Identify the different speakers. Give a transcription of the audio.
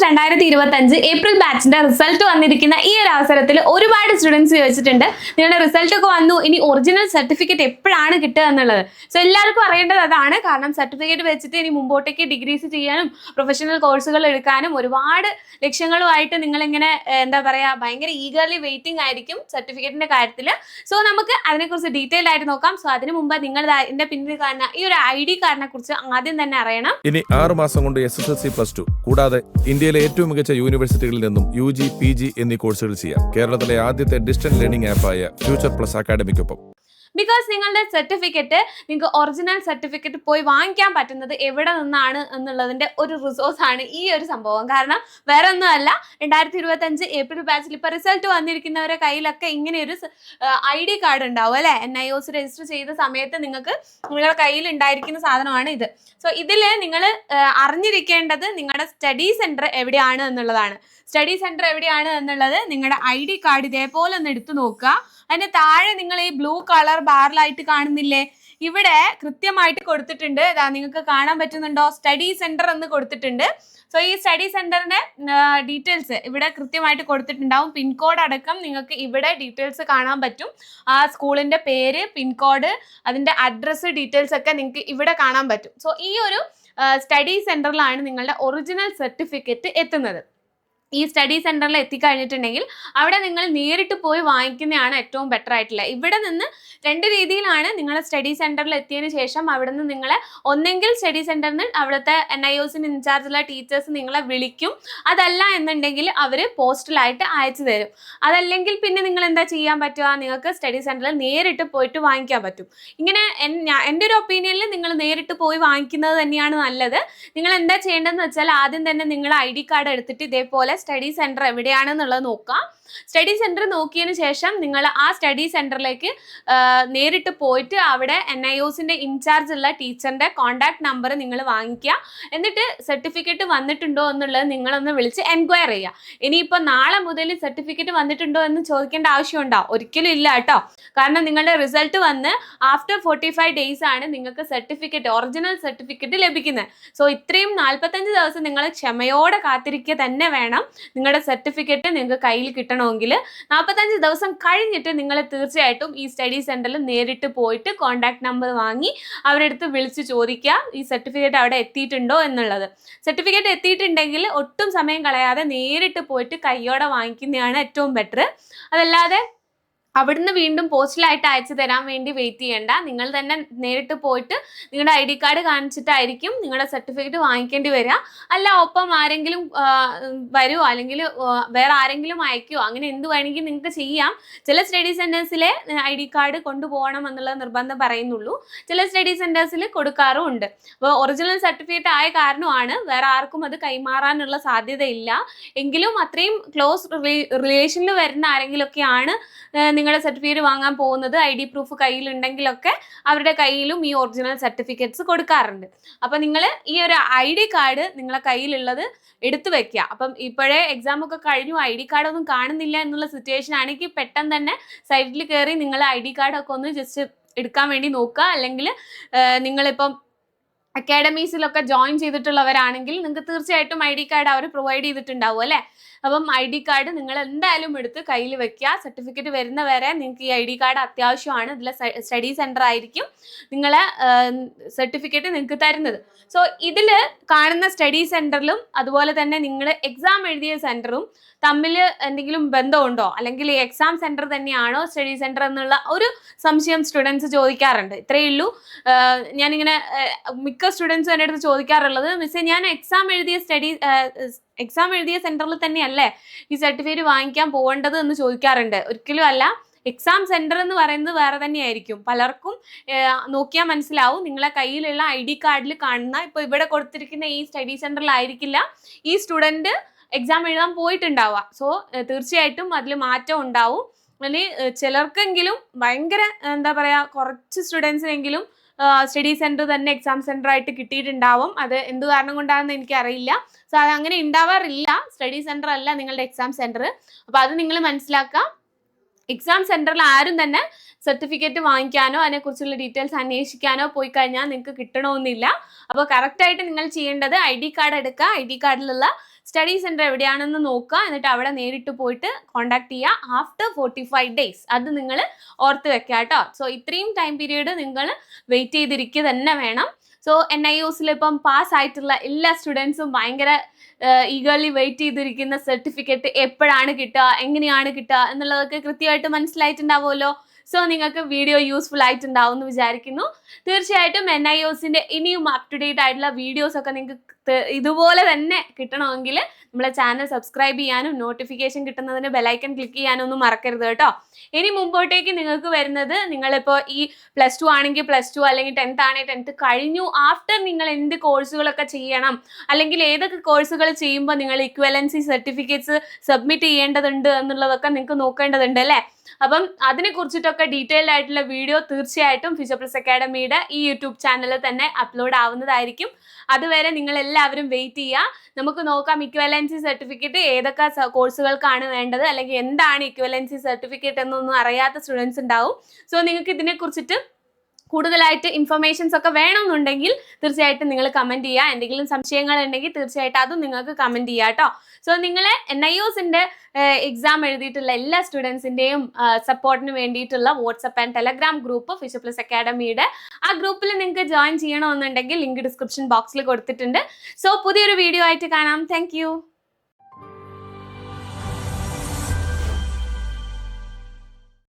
Speaker 1: 2025 April ബാച്ചിന്റെ result വന്നിരിക്കുന്ന ഈ ഒരു അവസരത്തിൽ ഒരുപാട് സ്റ്റുഡൻസ് ചോദിച്ചിട്ടുണ്ട് നിങ്ങളുടെ റിസൾട്ട് ഒക്കെ വന്നു, ഇനി ഒറിജിനൽ സർട്ടിഫിക്കറ്റ് എപ്പോഴാണ് കിട്ടുക എന്നുള്ളത്. സോ എല്ലാവർക്കും അറിയേണ്ടത് അതാണ്. കാരണം സർട്ടിഫിക്കറ്റ് വെച്ചിട്ട് ഇനി മുമ്പോട്ടേക്ക് ഡിഗ്രീസ് ചെയ്യാനും പ്രൊഫഷണൽ കോഴ്സുകൾ എടുക്കാനും ഒരുപാട് ലക്ഷ്യങ്ങളുമായിട്ട് നിങ്ങളിങ്ങനെ എന്താ പറയുക ഭയങ്കര ഈഗർലി വെയിറ്റിംഗ് ആയിരിക്കും സർട്ടിഫിക്കറ്റിന്റെ കാര്യത്തിൽ. സോ നമുക്ക് അതിനെക്കുറിച്ച് ഡീറ്റെയിൽ ആയിട്ട് നോക്കാം. സോ അതിനു മുമ്പ് നിങ്ങൾ എന്റെ പിന്നിൽ കാണുന്ന ഈ ഒരു ID കാർഡിനെ കുറിച്ച് ആദ്യം തന്നെ അറിയണം.
Speaker 2: ഇനി 6 മാസം കൊണ്ട് SSLC+2 കൂടാതെ ഇന്ത്യയിലെ ഏറ്റവും മികച്ച യൂണിവേഴ്സിറ്റികളിൽ നിന്നും UG, PG എന്നീ കോഴ്സുകൾ ചെയ്യാം. കേരളത്തിലെ ആദ്യത്തെ ഡിസ്റ്റന്റ് ലേണിംഗ് ആപ്പായ ഫ്യൂച്ചർ പ്ലസ് അക്കാഡമിക്കൊപ്പം.
Speaker 1: ബിക്കോസ് നിങ്ങളുടെ സർട്ടിഫിക്കറ്റ് നിങ്ങൾക്ക് ഒറിജിനൽ സർട്ടിഫിക്കറ്റ് പോയി വാങ്ങിക്കാൻ പറ്റുന്നത് എവിടെ നിന്നാണ് എന്നുള്ളതിന്റെ ഒരു റിസോഴ്സ് ആണ് ഈ ഒരു സംഭവം. കാരണം വേറെ ഒന്നുമല്ല, 2025 ഏപ്രിൽ ബാച്ചിൽ ഇപ്പൊ റിസൾട്ട് വന്നിരിക്കുന്നവരുടെ കയ്യിലൊക്കെ ഇങ്ങനെ ഒരു ID കാർഡ് ഉണ്ടാവും അല്ലെ. NIOS രജിസ്റ്റർ ചെയ്ത സമയത്ത് നിങ്ങൾക്ക് നിങ്ങളുടെ കയ്യിൽ ഉണ്ടായിരിക്കുന്ന സാധനമാണ് ഇത്. സോ ഇതിൽ നിങ്ങൾ അറിഞ്ഞിരിക്കേണ്ടത് നിങ്ങളുടെ സ്റ്റഡി സെന്റർ എവിടെയാണ് എന്നുള്ളതാണ്. സ്റ്റഡി സെന്റർ എവിടെയാണ് എന്നുള്ളത് നിങ്ങളുടെ ID കാർഡ് ഇതേപോലെ ഒന്ന് എടുത്തു നോക്കുക. അതിന്റെ താഴെ നിങ്ങൾ ഈ ബ്ലൂ കളർ ബാറിലായിട്ട് കാണുന്നില്ലേ, ഇവിടെ കൃത്യമായിട്ട് കൊടുത്തിട്ടുണ്ട്. ഇതാ നിങ്ങൾക്ക് കാണാൻ പറ്റുന്നുണ്ടോ, സ്റ്റഡി സെന്റർ എന്ന് കൊടുത്തിട്ടുണ്ട്. സോ ഈ സ്റ്റഡി സെന്ററിന്റെ ഡീറ്റെയിൽസ് ഇവിടെ കൃത്യമായിട്ട് കൊടുത്തിട്ടുണ്ടാവും. പിൻകോഡ് അടക്കം നിങ്ങൾക്ക് ഇവിടെ ഡീറ്റെയിൽസ് കാണാൻ പറ്റും. ആ സ്കൂളിന്റെ പേര്, പിൻകോഡ്, അതിന്റെ അഡ്രസ്സ് ഡീറ്റെയിൽസ് ഒക്കെ നിങ്ങൾക്ക് ഇവിടെ കാണാൻ പറ്റും. സോ ഈ ഒരു സ്റ്റഡി സെന്ററിലാണ് നിങ്ങളുടെ ഒറിജിനൽ സർട്ടിഫിക്കറ്റ് എത്തുന്നത്. ഈ സ്റ്റഡി സെന്ററിൽ എത്തിക്കഴിഞ്ഞിട്ടുണ്ടെങ്കിൽ അവിടെ നിങ്ങൾ നേരിട്ട് പോയി വാങ്ങിക്കുന്നതാണ് ഏറ്റവും ബെറ്റർ ആയിട്ടുള്ളത്. ഇവിടെ നിന്ന് 2 രീതിയിലാണ്. നിങ്ങൾ സ്റ്റഡി സെന്ററിൽ എത്തിയതിനു ശേഷം അവിടെ നിന്ന് നിങ്ങളെ ഒന്നെങ്കിൽ സ്റ്റഡി സെന്ററിൽ നിന്ന് അവിടുത്തെ NIOSന് ഇൻചാർജുള്ള ടീച്ചേഴ്സ് നിങ്ങളെ വിളിക്കും. അതല്ല എന്നുണ്ടെങ്കിൽ അവർ പോസ്റ്റലായിട്ട് അയച്ചു തരും. അതല്ലെങ്കിൽ പിന്നെ നിങ്ങൾ എന്താ ചെയ്യാൻ പറ്റുക, നിങ്ങൾക്ക് സ്റ്റഡി സെന്ററിൽ നേരിട്ട് പോയിട്ട് വാങ്ങിക്കാൻ പറ്റും. ഇങ്ങനെ എൻ്റെ ഒരു ഒപ്പീനിയനിൽ നിങ്ങൾ നേരിട്ട് പോയി വാങ്ങിക്കുന്നത് തന്നെയാണ് നല്ലത്. നിങ്ങൾ എന്താ ചെയ്യേണ്ടതെന്ന് വെച്ചാൽ ആദ്യം തന്നെ നിങ്ങൾ ID കാർഡ് എടുത്തിട്ട് ഇതേപോലെ സ്റ്റഡി സെന്റർ എവിടെയാണെന്നുള്ളത് നോക്കാം. സ്റ്റഡി സെന്റർ നോക്കിയതിന് ശേഷം നിങ്ങൾ ആ സ്റ്റഡി സെന്ററിലേക്ക് നേരിട്ട് പോയിട്ട് അവിടെ NIOSന്റെ ഇൻചാർജ് ഉള്ള ടീച്ചറിന്റെ കോൺടാക്ട് നമ്പർ നിങ്ങൾ വാങ്ങിക്കുക. എന്നിട്ട് സർട്ടിഫിക്കറ്റ് വന്നിട്ടുണ്ടോ എന്നുള്ളത് നിങ്ങളൊന്ന് വിളിച്ച് എൻക്വയർ ചെയ്യുക. ഇനിയിപ്പോൾ നാളെ മുതൽ സർട്ടിഫിക്കറ്റ് വന്നിട്ടുണ്ടോ എന്ന് ചോദിക്കേണ്ട ആവശ്യമുണ്ടോ? ഒരിക്കലും ഇല്ല കേട്ടോ. കാരണം നിങ്ങളുടെ റിസൾട്ട് വന്ന് ആഫ്റ്റർ 45 ഡേയ്സ് ആണ് നിങ്ങൾക്ക് സർട്ടിഫിക്കറ്റ്, ഒറിജിനൽ സർട്ടിഫിക്കറ്റ് ലഭിക്കുന്നത്. സോ ഇത്രയും 45 ദിവസം നിങ്ങൾ ക്ഷമയോടെ കാത്തിരിക്കുക തന്നെ വേണം. നിങ്ങളുടെ സർട്ടിഫിക്കറ്റ് നിങ്ങൾക്ക് കയ്യിൽ കിട്ടണമെങ്കിൽ 45 ദിവസം കഴിഞ്ഞിട്ട് നിങ്ങൾ തീർച്ചയായിട്ടും ഈ സ്റ്റഡി സെന്ററിൽ നേരിട്ട് പോയിട്ട് കോൺടാക്ട് നമ്പർ വാങ്ങി അവരുടെ അടുത്ത് വിളിച്ച് ചോദിക്കുക ഈ സർട്ടിഫിക്കറ്റ് അവിടെ എത്തിയിട്ടുണ്ടോ എന്നുള്ളത്. സർട്ടിഫിക്കറ്റ് എത്തിയിട്ടുണ്ടെങ്കിൽ ഒട്ടും സമയം കളയാതെ നേരിട്ട് പോയിട്ട് കയ്യോടെ വാങ്ങിക്കുന്നതാണ് ഏറ്റവും ബെറ്റർ. അതല്ലാതെ അവിടുന്ന് വീണ്ടും പോസ്റ്റലായിട്ട് അയച്ചു തരാൻ വേണ്ടി വെയിറ്റ് ചെയ്യേണ്ട. നിങ്ങൾ തന്നെ നേരിട്ട് പോയിട്ട് നിങ്ങളുടെ ID കാർഡ് കാണിച്ചിട്ടായിരിക്കും നിങ്ങളുടെ സർട്ടിഫിക്കറ്റ് വാങ്ങിക്കേണ്ടി വരിക. അല്ല ഒപ്പം ആരെങ്കിലും വരുമോ അല്ലെങ്കിൽ വേറെ ആരെങ്കിലും അയക്കുമോ, അങ്ങനെ എന്ത് വേണമെങ്കിൽ നിങ്ങൾക്ക് ചെയ്യാം. ചില സ്റ്റഡി സെന്റേഴ്സിലെ ID കാർഡ് കൊണ്ടുപോകണം എന്നുള്ള നിർബന്ധം പറയുന്നുള്ളൂ. ചില സ്റ്റഡി സെന്റേഴ്സിൽ കൊടുക്കാറും ഉണ്ട്. അപ്പോൾ ഒറിജിനൽ സർട്ടിഫിക്കറ്റ് ആയ കാരണമാണ് വേറെ ആർക്കും അത് കൈമാറാനുള്ള സാധ്യതയില്ല. എങ്കിലും അത്രയും ക്ലോസ് റിലേഷനിൽ വരുന്ന ആരെങ്കിലുമൊക്കെയാണ് നിങ്ങളുടെ സർട്ടിഫിക്കറ്റ് വാങ്ങാൻ പോകുന്നത്, ID പ്രൂഫ് കയ്യിലുണ്ടെങ്കിലൊക്കെ അവരുടെ കയ്യിലും ഈ ഒറിജിനൽ സർട്ടിഫിക്കറ്റ്സ് കൊടുക്കാറുണ്ട്. അപ്പം നിങ്ങൾ ഈ ഒരു ID കാർഡ് നിങ്ങളെ കയ്യിലുള്ളത് എടുത്തു വെക്കുക. അപ്പം ഇപ്പോഴേ എക്സാം ഒക്കെ കഴിഞ്ഞു ID കാർഡ് ഒന്നും കാണുന്നില്ല എന്നുള്ള സിറ്റുവേഷൻ ആണെങ്കിൽ പെട്ടെന്ന് തന്നെ സൈറ്റിൽ കയറി നിങ്ങൾ ID കാർഡ് ഒക്കെ ഒന്ന് ജസ്റ്റ് എടുക്കാൻ വേണ്ടി നോക്കുക. അല്ലെങ്കിൽ നിങ്ങളിപ്പം അക്കാഡമീസിലൊക്കെ ജോയിൻ ചെയ്തിട്ടുള്ളവരാണെങ്കിൽ നിങ്ങൾക്ക് തീർച്ചയായിട്ടും ID കാർഡ് അവർ പ്രൊവൈഡ് ചെയ്തിട്ടുണ്ടാവും അല്ലേ. അപ്പം ID കാർഡ് നിങ്ങൾ എന്തായാലും എടുത്ത് കയ്യിൽ വെക്കുക. സർട്ടിഫിക്കറ്റ് വരുന്ന വരെ നിങ്ങൾക്ക് ഈ ID കാർഡ് അത്യാവശ്യമാണ്. ഇതിൽ സ്റ്റഡി സെന്റർ ആയിരിക്കും നിങ്ങളെ സർട്ടിഫിക്കറ്റ് നിങ്ങൾക്ക് തരുന്നത്. സോ ഇതിൽ കാണുന്ന സ്റ്റഡി സെന്ററിലും അതുപോലെ തന്നെ നിങ്ങൾ എക്സാം എഴുതിയ സെന്ററും തമ്മിൽ എന്തെങ്കിലും ബന്ധമുണ്ടോ, അല്ലെങ്കിൽ ഈ എക്സാം സെന്റർ തന്നെയാണോ സ്റ്റഡി സെന്റർ എന്നുള്ള ഒരു സംശയം സ്റ്റുഡൻസ് ചോദിക്കാറുണ്ട്. ഇത്രയേ ഉള്ളൂ. ഞാനിങ്ങനെ മിക്ക സ്റ്റുഡൻസും എൻ്റെ അടുത്ത് ചോദിക്കാറുള്ളത്, മിസ്സേ ഞാൻ എക്സാം എഴുതിയ സെന്ററിൽ തന്നെയല്ലേ ഈ സർട്ടിഫിക്കറ്റ് വാങ്ങിക്കാൻ പോകേണ്ടത് എന്ന് ചോദിക്കാറുണ്ട്. ഒരിക്കലും അല്ല. എക്സാം സെന്റർ എന്ന് പറയുന്നത് വേറെ തന്നെയായിരിക്കും. പലർക്കും നോക്കിയാൽ മനസ്സിലാവും. നിങ്ങളെ കയ്യിലുള്ള ID കാർഡിൽ കാണുന്ന ഇപ്പോൾ ഇവിടെ കൊടുത്തിരിക്കുന്ന ഈ സ്റ്റഡി സെന്ററിലായിരിക്കില്ല ഈ സ്റ്റുഡൻറ്റ് എക്സാം എഴുതാൻ പോയിട്ടുണ്ടാവുക. സോ തീർച്ചയായിട്ടും അതിൽ മാറ്റം ഉണ്ടാവും. അല്ലെങ്കിൽ ചിലർക്കെങ്കിലും ഭയങ്കര എന്താ പറയുക, കുറച്ച് സ്റ്റുഡൻസിനെങ്കിലും സ്റ്റഡി സെന്റർ തന്നെ എക്സാം സെന്റർ ആയിട്ട് കിട്ടിയിട്ടുണ്ടാവും. അത് എന്ത് കാരണം കൊണ്ടാണെന്ന് എനിക്കറിയില്ല. സോ അത് അങ്ങനെ ഉണ്ടാവാറില്ല. സ്റ്റഡി സെന്റർ അല്ല നിങ്ങളുടെ എക്സാം സെന്റർ. അപ്പോൾ അത് നിങ്ങൾ മനസ്സിലാക്കുക. എക്സാം സെന്ററിൽ ആരും തന്നെ സർട്ടിഫിക്കറ്റ് വാങ്ങിക്കാനോ അതിനെക്കുറിച്ചുള്ള ഡീറ്റെയിൽസ് അന്വേഷിക്കാനോ പോയി കഴിഞ്ഞാൽ നിങ്ങൾക്ക് കിട്ടണമെന്നില്ല. അപ്പോൾ കറക്റ്റായിട്ട് നിങ്ങൾ ചെയ്യേണ്ടത് ID കാർഡ് എടുക്കുക. ID കാർഡിലുള്ള സ്റ്റഡി സെൻറ്റർ എവിടെയാണെന്ന് നോക്കുക, എന്നിട്ട് അവിടെ നേരിട്ട് പോയിട്ട് കോൺടാക്ട് ചെയ്യുക ആഫ്റ്റർ 45 days. അത് നിങ്ങൾ ഓർത്ത് വെക്കുക കേട്ടോ. സോ ഇത്രയും ടൈം പീരീഡ് നിങ്ങൾ വെയിറ്റ് ചെയ്തിരിക്കുക തന്നെ വേണം. സോ NIOSൽ ഇപ്പം പാസ്സായിട്ടുള്ള എല്ലാ സ്റ്റുഡൻസും ഭയങ്കര ഈഗർലി വെയിറ്റ് ചെയ്തിരിക്കുന്ന സർട്ടിഫിക്കറ്റ് എപ്പോഴാണ് കിട്ടുക, എങ്ങനെയാണ് കിട്ടുക എന്നുള്ളതൊക്കെ കൃത്യമായിട്ട് മനസ്സിലായിട്ടുണ്ടാവുമല്ലോ. സോ നിങ്ങൾക്ക് വീഡിയോ യൂസ്ഫുൾ ആയിട്ടുണ്ടാവും എന്ന് വിചാരിക്കുന്നു. തീർച്ചയായിട്ടും NIOSന്റെ ഇനിയും അപ് ടു ഡേറ്റ് ആയിട്ടുള്ള വീഡിയോസ് ഒക്കെ നിങ്ങൾക്ക് ഇതുപോലെ തന്നെ കിട്ടണമെങ്കിൽ നമ്മളെ ചാനൽ സബ്സ്ക്രൈബ് ചെയ്യാനും നോട്ടിഫിക്കേഷൻ കിട്ടുന്നതിന് ബെലൈക്കൺ ക്ലിക്ക് ചെയ്യാനും ഒന്നും മറക്കരുത് കേട്ടോ. ഇനി മുമ്പോട്ടേക്ക് നിങ്ങൾക്ക് വരുന്നത്, നിങ്ങളിപ്പോൾ ഈ +2 ആണെങ്കിൽ +2, അല്ലെങ്കിൽ 10th ആണെങ്കിൽ 10th കഴിഞ്ഞു, ആഫ്റ്റർ നിങ്ങൾ എന്ത് കോഴ്സുകളൊക്കെ ചെയ്യണം, അല്ലെങ്കിൽ ഏതൊക്കെ കോഴ്സുകൾ ചെയ്യുമ്പോൾ നിങ്ങൾ ഇക്വലൻസി സർട്ടിഫിക്കറ്റ്സ് സബ്മിറ്റ് ചെയ്യേണ്ടതുണ്ട് എന്നുള്ളതൊക്കെ നിങ്ങൾക്ക് നോക്കേണ്ടതുണ്ട് അല്ലേ. അപ്പം അതിനെ കുറിച്ചിട്ടൊക്കെ ഡീറ്റെയിൽഡ് ആയിട്ടുള്ള വീഡിയോ തീർച്ചയായിട്ടും ഫ്യൂച്ചർ പ്ലസ് അക്കാഡമിയുടെ ഈ യൂട്യൂബ് ചാനലിൽ തന്നെ അപ്ലോഡ് ആവുന്നതായിരിക്കും. അതുവരെ നിങ്ങൾ എല്ലാവരും വെയിറ്റ് ചെയ്യുക. നമുക്ക് നോക്കാം ഇക്വലൻസി സർട്ടിഫിക്കറ്റ് ഏതൊക്കെ കോഴ്സുകൾക്കാണ് വേണ്ടത്, അല്ലെങ്കിൽ എന്താണ് ഇക്വലൻസി സർട്ടിഫിക്കറ്റ് എന്നൊന്നും അറിയാത്ത സ്റ്റുഡൻസ് ഉണ്ടാവും. സോ നിങ്ങൾക്ക് ഇതിനെക്കുറിച്ചിട്ട് കൂടുതലായിട്ട് ഇൻഫർമേഷൻസ് ഒക്കെ വേണമെന്നുണ്ടെങ്കിൽ തീർച്ചയായിട്ടും നിങ്ങൾ കമൻറ്റ് ചെയ്യുക. എന്തെങ്കിലും സംശയങ്ങൾ ഉണ്ടെങ്കിൽ തീർച്ചയായിട്ടും അതും നിങ്ങൾക്ക് കമൻറ്റ് ചെയ്യുക കേട്ടോ. സോ നിങ്ങൾ NIOSന്റെ എക്സാം എഴുതിയിട്ടുള്ള എല്ലാ സ്റ്റുഡൻസിൻ്റെയും സപ്പോർട്ടിന് വേണ്ടിയിട്ടുള്ള WhatsApp and Telegram group future plus അക്കാഡമിയുടെ, ആ ഗ്രൂപ്പിൽ നിങ്ങൾക്ക് ജോയിൻ ചെയ്യണമെന്നുണ്ടെങ്കിൽ ലിങ്ക് ഡിസ്ക്രിപ്ഷൻ ബോക്സിൽ കൊടുത്തിട്ടുണ്ട്. സോ പുതിയൊരു വീഡിയോ ആയിട്ട് കാണാം. താങ്ക്